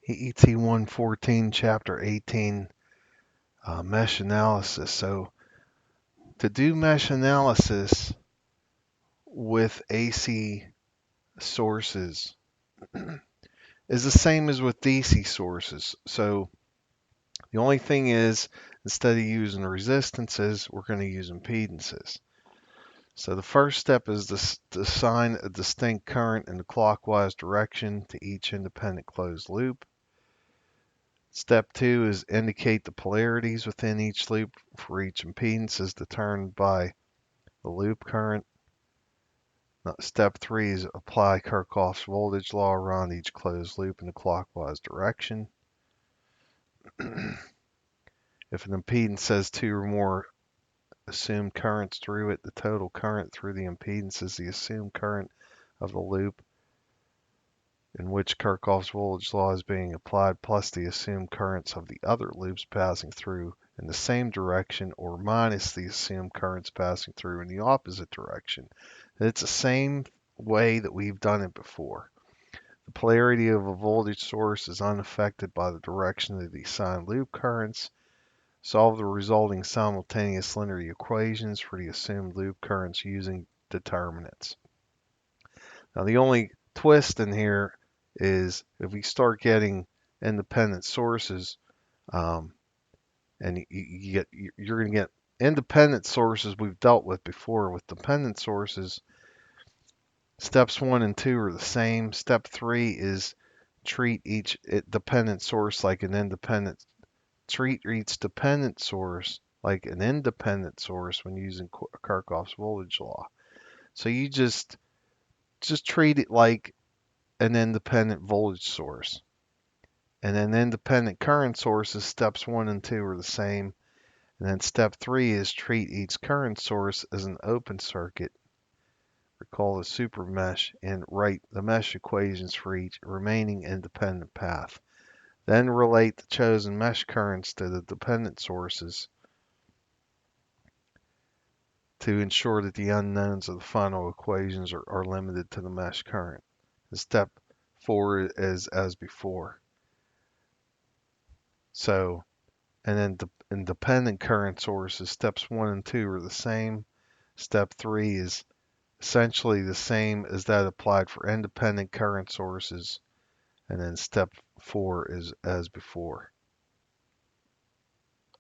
EET 114, Chapter 18, Mesh Analysis. So to do mesh analysis with AC sources is the same as with DC sources. So the only thing is, instead of using resistances, we're going to use impedances. So the first step is to assign a distinct current in the clockwise direction to each independent closed loop. Step 2 is indicate the polarities within each loop for each impedance as determined by the loop current. Step 3 is apply Kirchhoff's voltage law around each closed loop in the clockwise direction. If an impedance has two or more assumed currents through it, the total current through the impedance is the assumed current of the loop in which Kirchhoff's voltage law is being applied plus the assumed currents of the other loops passing through in the same direction or minus the assumed currents passing through in the opposite direction. It's the same way that we've done it before. The polarity of a voltage source is unaffected by the direction of the assigned loop currents. Solve the resulting simultaneous linear equations for the assumed loop currents using determinants. Now the only twist in here is if we start getting independent sources, and you're going to get independent sources we've dealt with before. With dependent sources, steps 1 and 2 are the same. Step 3 is treat each dependent source like an independent. Treat each dependent source like an independent source when using Kirchhoff's voltage law. So you just treat it like an independent voltage source. And then independent current sources, steps 1 and 2 are the same. And then step 3 is treat each current source as an open circuit. Recall the super mesh and write the mesh equations for each remaining independent path. Then relate the chosen mesh currents to the dependent sources to ensure that the unknowns of the final equations are limited to the mesh current. The step 4 is as before. So, and then independent current sources, steps 1 and 2 are the same. Step 3 is essentially the same as that applied for independent current sources. And then step 4 is as before.